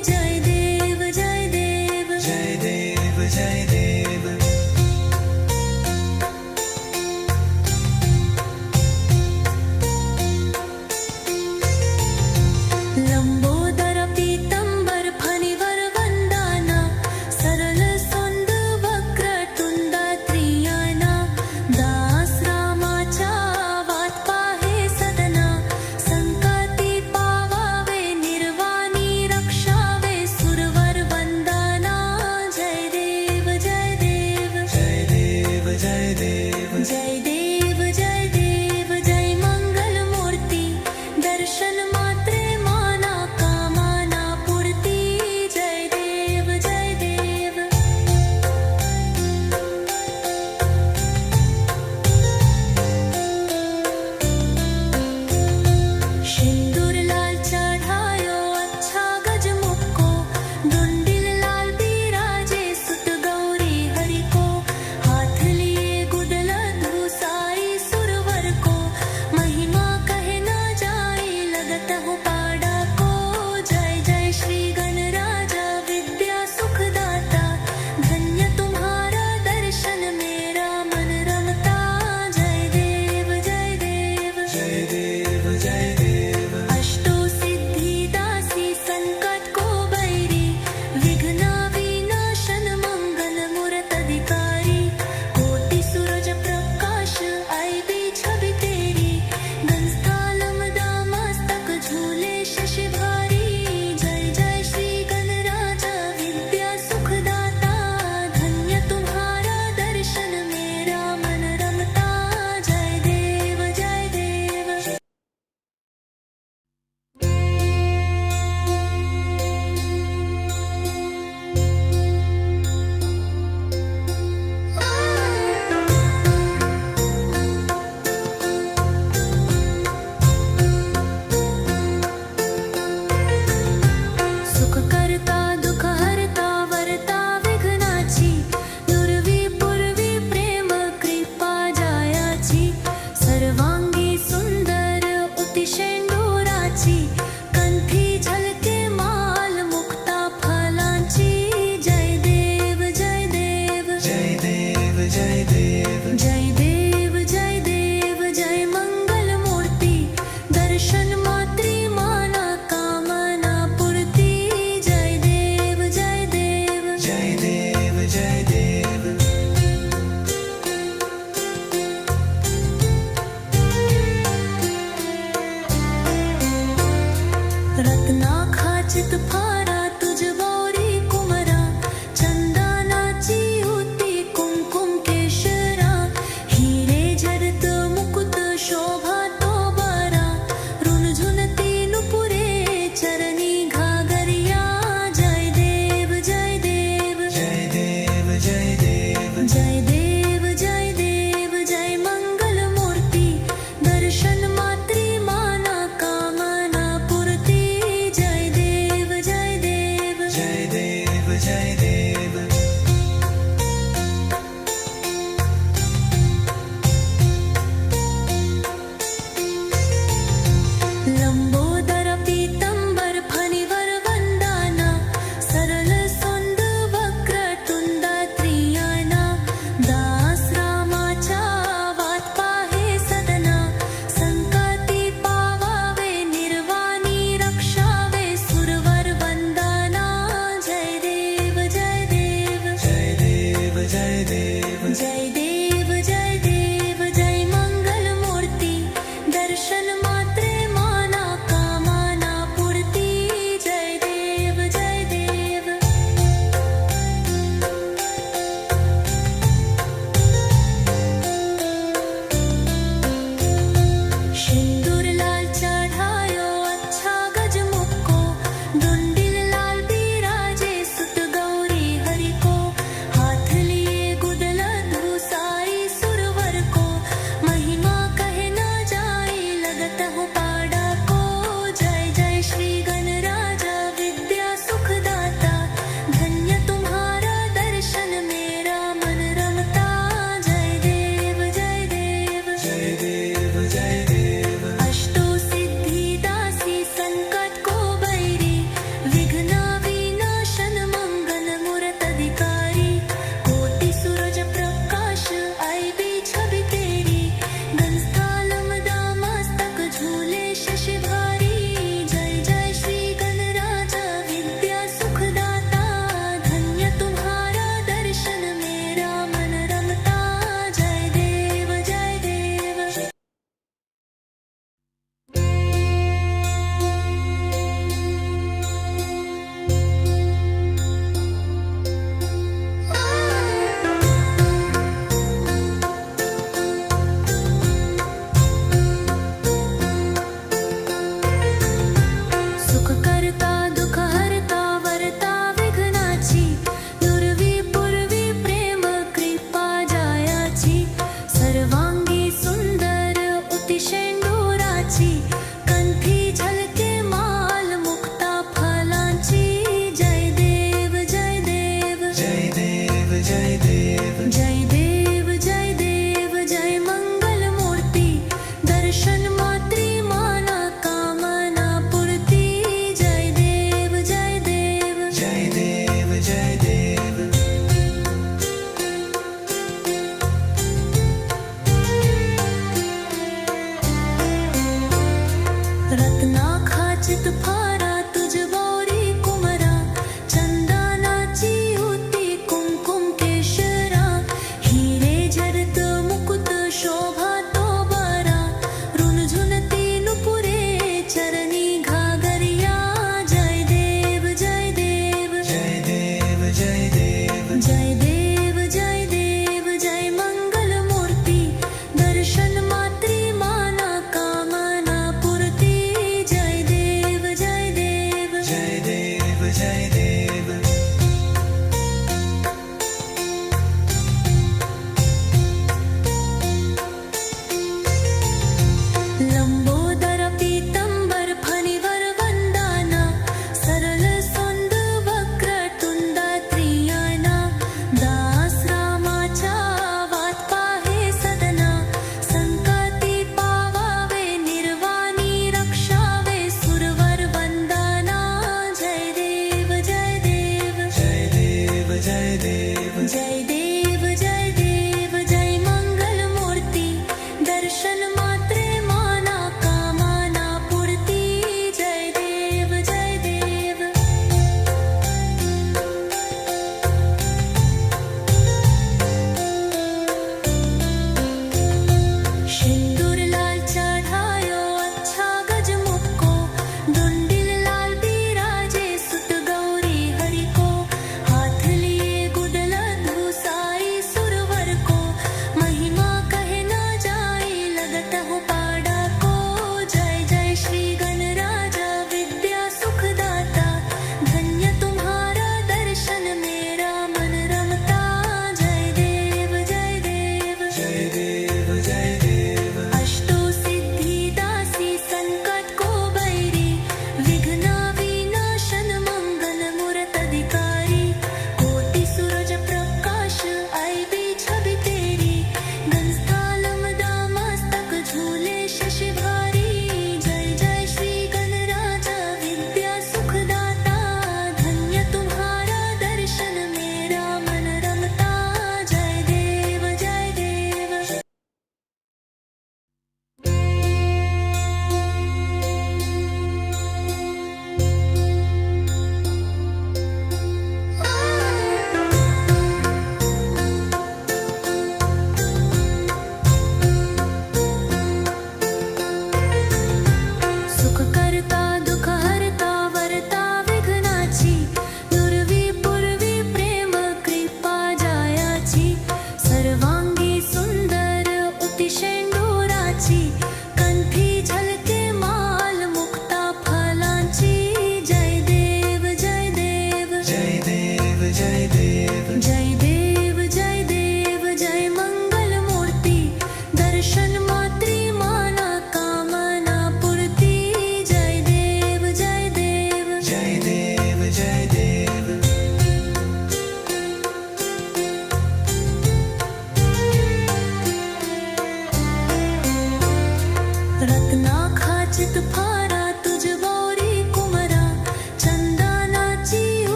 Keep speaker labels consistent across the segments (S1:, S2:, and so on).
S1: जय दर्शन मात्री माना कामना पूर्ति जय देव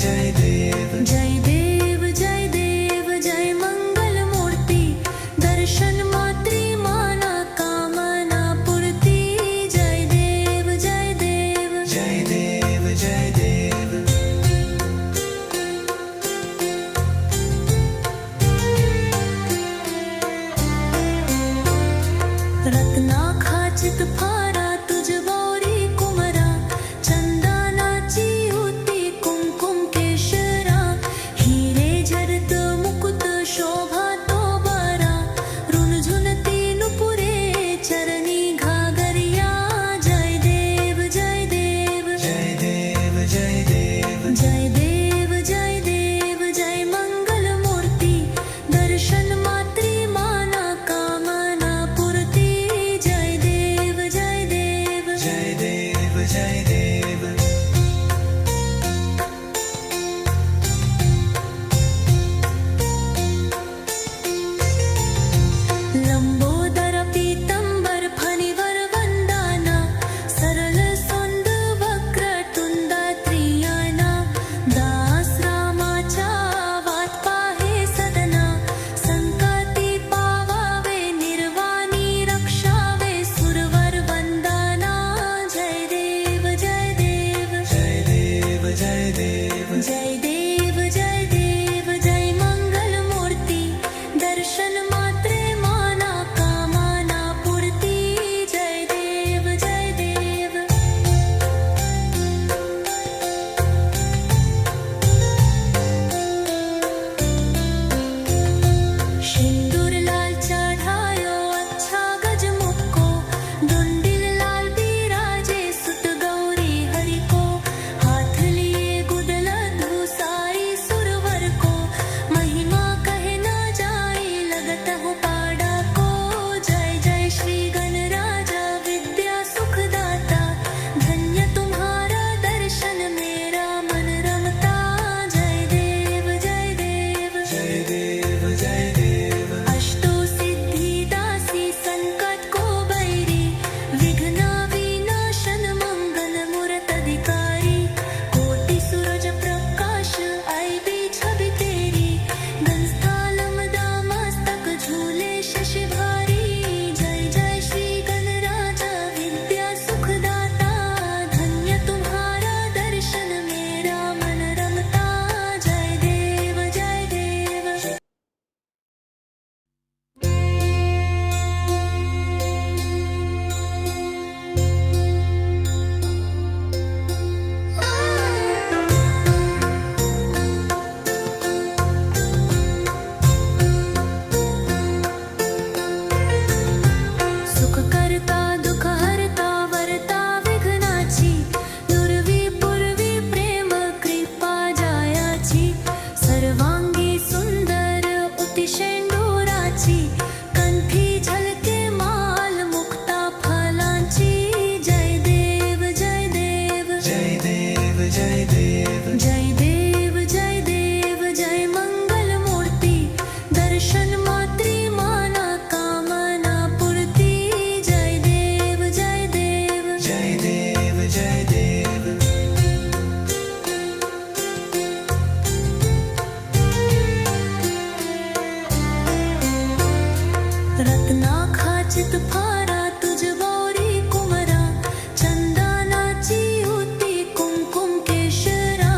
S1: जय देव
S2: जय देव जय देव जय मंगल मूर्ति दर्शन मात्री माना कामना पूर्ति जय देव जय देव
S1: जय देव जय देव
S2: रत्ना खाचित फारा तुझ गौरी कुमरा चंदनाची होती कुमकुम केशरा हिरे झरत मुकुट शोभा तो बारा रुणझुनती नुपुरे चरणी घागरिया जय देव जय देव
S1: जय देव जय देव
S2: जय देव जय देव जय मंगल मूर्ति दर्शन मात्री माना कामना पूर्ति जय देव जय देव
S1: जय देव जय देव
S2: लंबोदर पीतंबर फणीवर वंदाना सरल सोंद वक्र तुंदा त्रियाना दास रामाच्या वाट पाहे सदना संकटी पावावे निर्वाणी रक्षावे सुरवर वंदना जय देव जय देव
S1: जय देव जय देव
S2: जय देव जय देव जय मंगल मूर्ति दर्शन मात्रे माना कामना पूर्ति जय देव जय देव सिंदूर लाल चढ़ायो अच्छा गजमुख को डुंडिल लाल बिराजे सुत गौरी हरि को हाथ लिए गुदल धूसाई सुरवर को महिमा कहे न जाए लगत हो पाड़ा को जय जय श्री गणराजा विद्या सुखदाता धन्य तुम्हारा दर्शन मेरा मन रमता जय देव जय देव
S1: जय देव जय देव
S2: अष्टो सिद्धि दासी संकट को बैरी विघ्न विनाशन मंगल मूरत अधिकारी कोटि सूरज प्रकाश आई भी छवि तेरी गंस्थालम दामस्तक झूले शशि भारी जय जय श्री गणराजा विद्या सुखदाता धन्य तुम्हारा दर्शन मेरा मन रमता जय देव जय देव सुख करता दुख हरता वरता विघ्नाची नुरवी पूर्वी प्रेम कृपा जायाची सर्वांगी सुंदर उतिशेंडुराची कंठी झलके माल मुक्ता फलांची जय देव जय देव
S1: जय देव जय देव
S2: जय देव जय देव जय मंगल मूर्ति दर्शन मात्री माना कामना पूर्ति जय देव जय देव
S1: जय देव जय देव
S2: रत्ना खाचित फारा तुझ गौरी कुमरा चंदनाची होती कुमकुम केशरा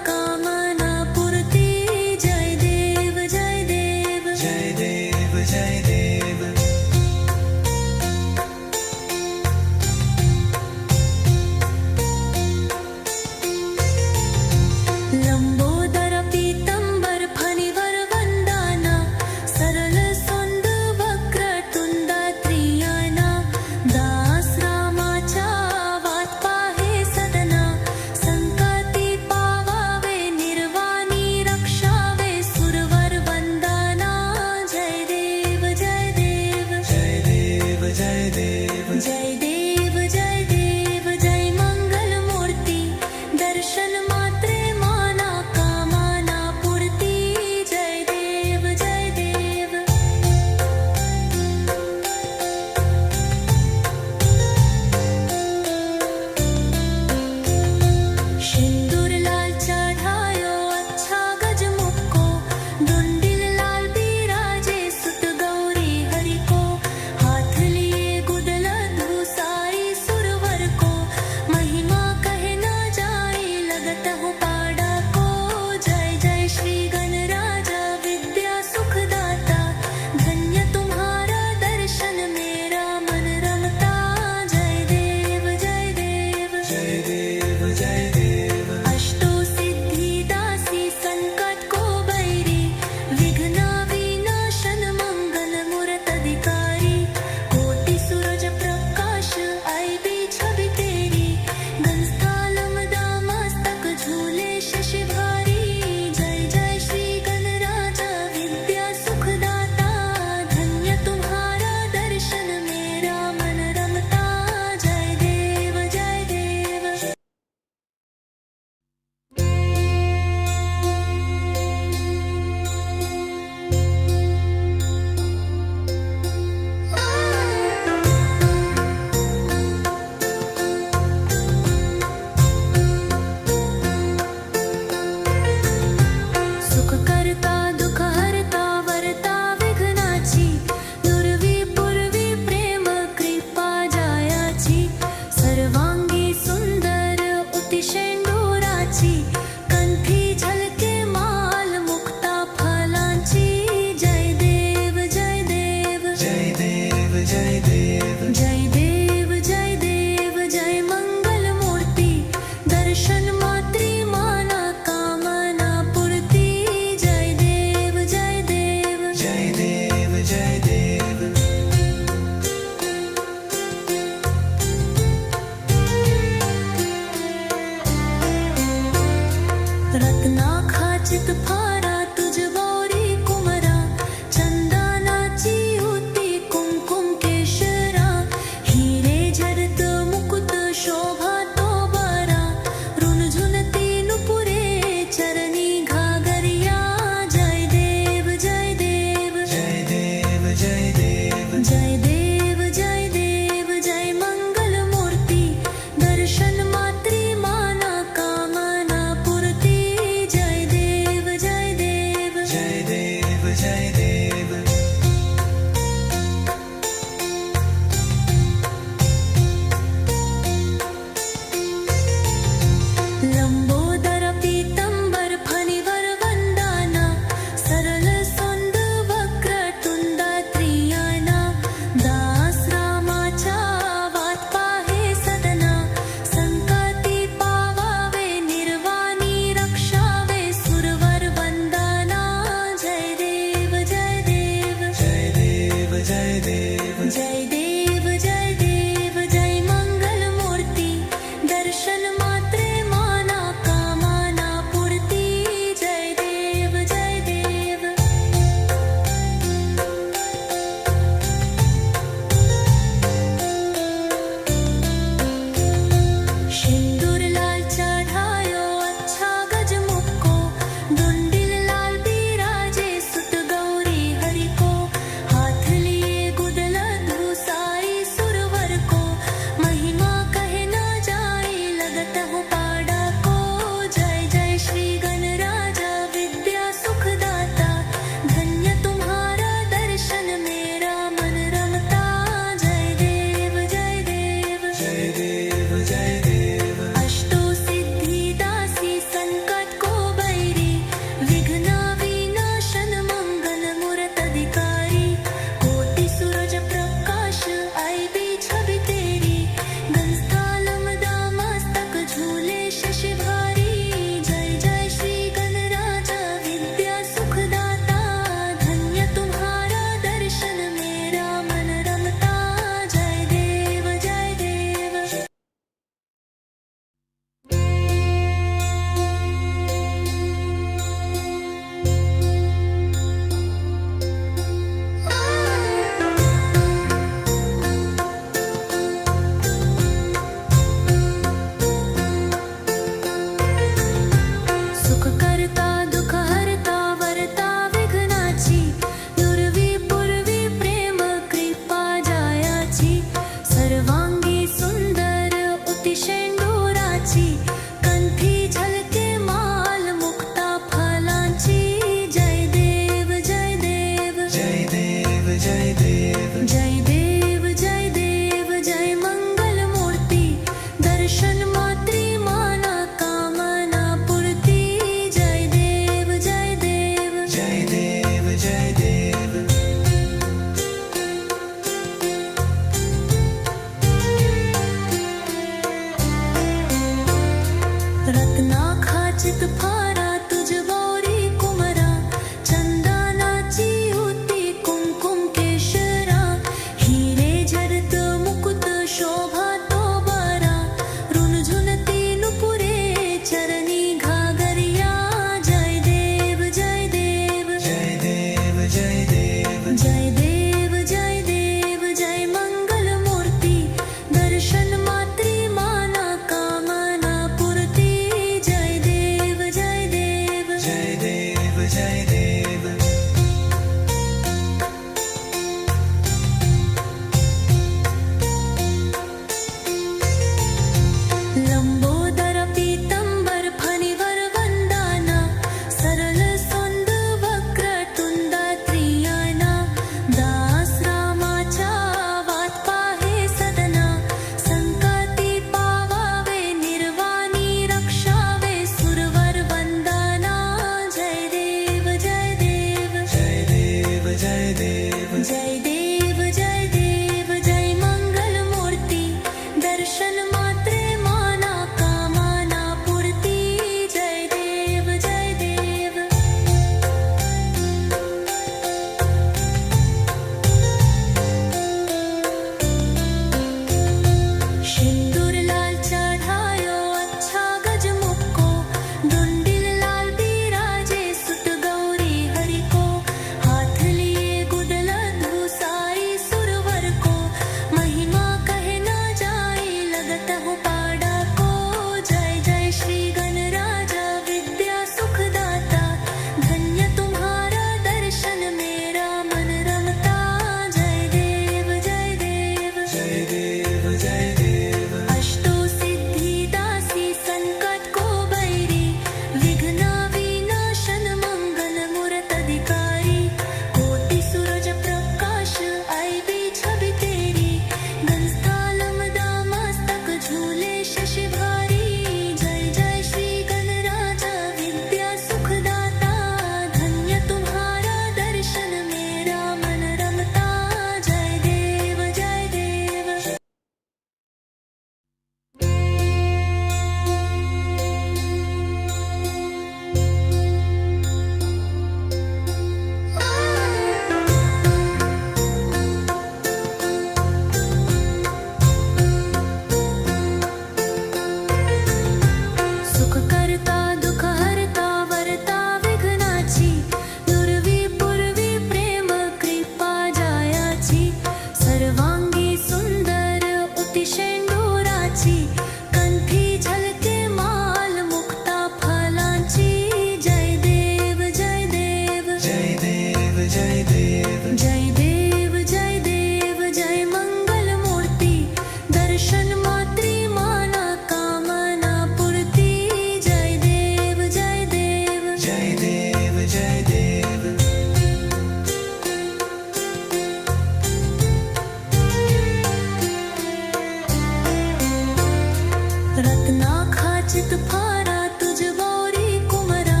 S2: रत्ना खाचित फारा तुझ गौरी कुमरा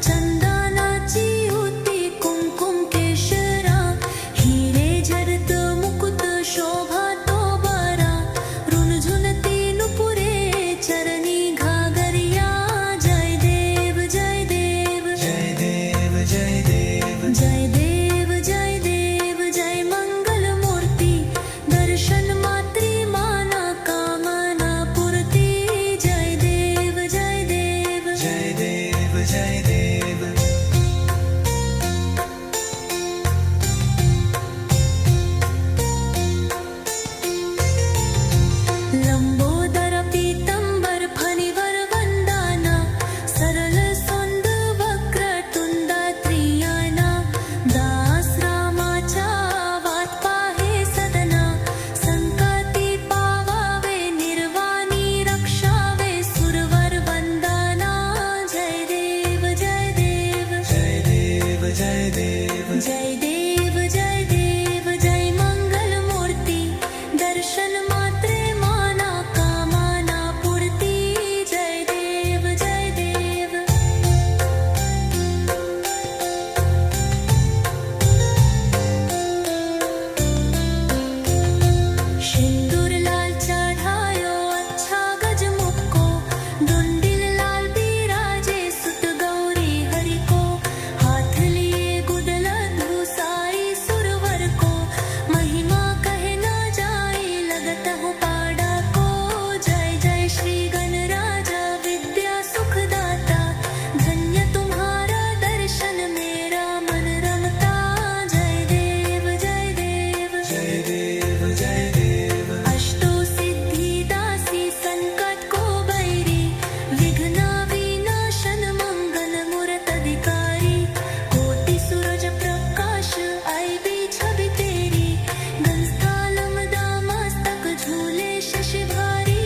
S2: चंदनाची होती कुमकुम केशरा हिरे झरत मुकुट शोभा तो बरा रुणझुनती नुपुरे चरणी घागरिया जय देव जय देव
S1: जय देव जय देव
S2: जय देव जय देव जय मंगल मूर्ति दर्शन मात्री माना कामना पूर्ति जय देव जय देव
S1: जय देव जय देव
S2: लंबोदर पीतंबर फणीवर वंदाना सरल सोंद वक्र तुंदा त्रियाना दास रामाच्या वाट पाहे सदना संकटी पावावे निर्वाणी रक्षावे सुरवर वंदना जय देव जय देव
S1: जय देव जय देव
S2: जय देव जय देव जय मंगल मूर्ति दर्शन मात्रे माना कामना पूर्ति जय देव जय देव सिंदूर लाल चढ़ायो अच्छा गजमुख को डुंडिल लाल बिराजे सुत गौरी हरि को हाथ लिए गुदल धुसाई सुरवर को महिमा कहे न जाए लगत हो पाड़ा को जय जय श्री गणराजा विद्या सुखदाता धन्य तुम्हारा दर्शन मेरा मन रमता जय देव जय देव
S1: जय देव जय देव
S2: अष्टो सिद्धि दासी संकट को बैरी विघ्न विनाशन मंगल मूरत अधिकारी कोटि सूरज प्रकाश आई भी छवि तेरी गंस्थालम दामस्तक झूले शशि भारी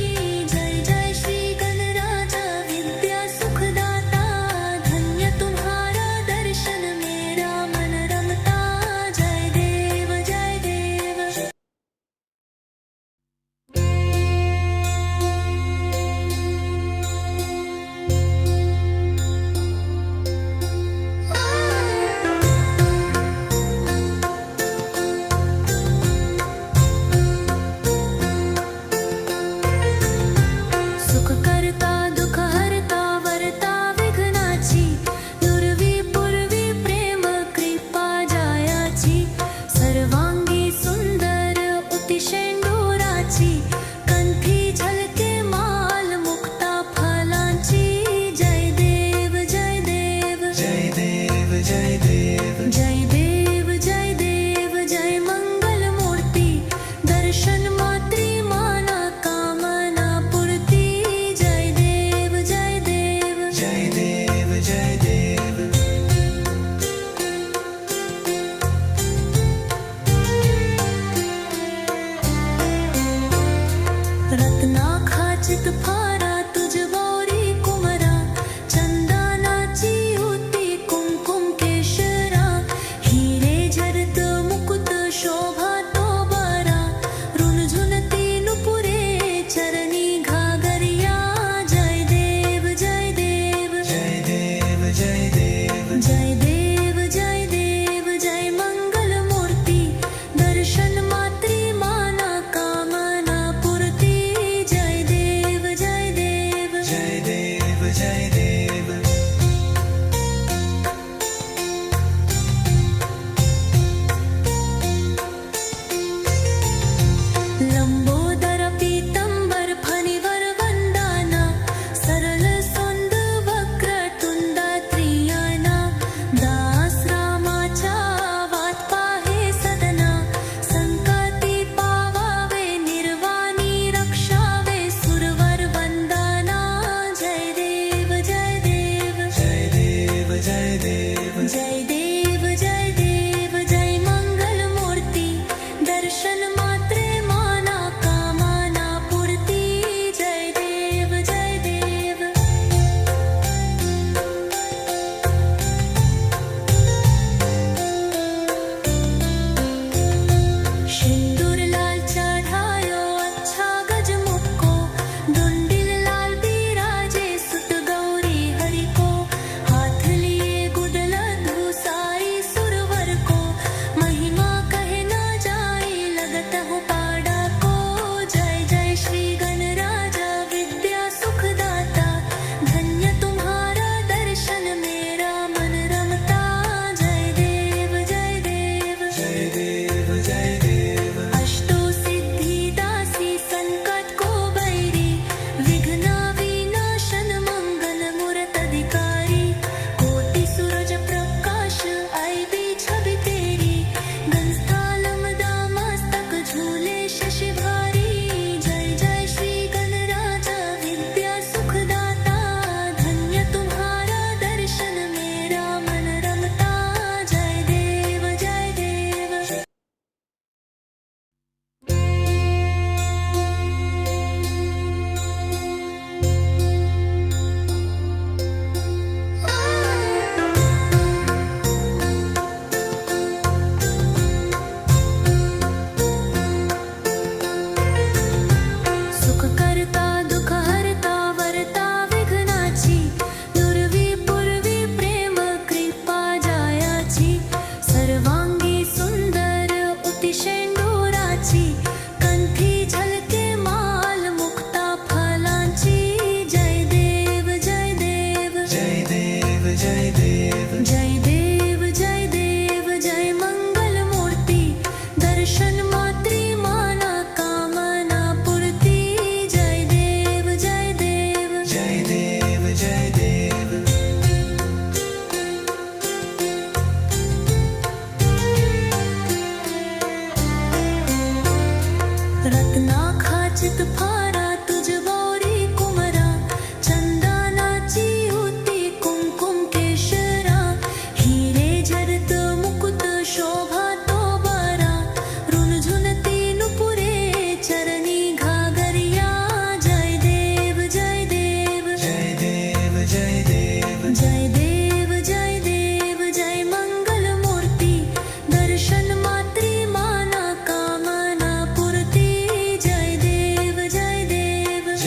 S2: जय जय श्री गणराजा विद्या सुखदाता धन्य तुम्हारा दर्शन मेरा मन रमता जय देव जय देव सुख करता दुख हरता वरता विघ्नाची दुर्वी पूर्वी प्रेम कृपा जायाची सर्वांगी सुंदर उतिशेंडुराची कंठी झलके माल मुक्ता फलांची जय देव जय देव
S1: जय देव जय देव
S2: जय देव जय देव जय मंगल मूर्ति दर्शन मात्री माना कामना पूर्ति जय देव जय देव
S1: जय देव जय देव
S2: रत्ना खाचित फारा तुझ गौरी कुमरा चंदनाची होती कुमकुम केशरा हिरे झरत मुकुट शोभा तो बरा रुणझुनती नुपुरे चरणी घागरिया जय देव जय देव
S1: जय देव जय देव
S2: जय देव जय देव जय मंगल मूर्ति दर्शन मात्री माना कामना पूर्ति जय देव जय देव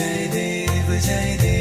S1: जय देव जय देव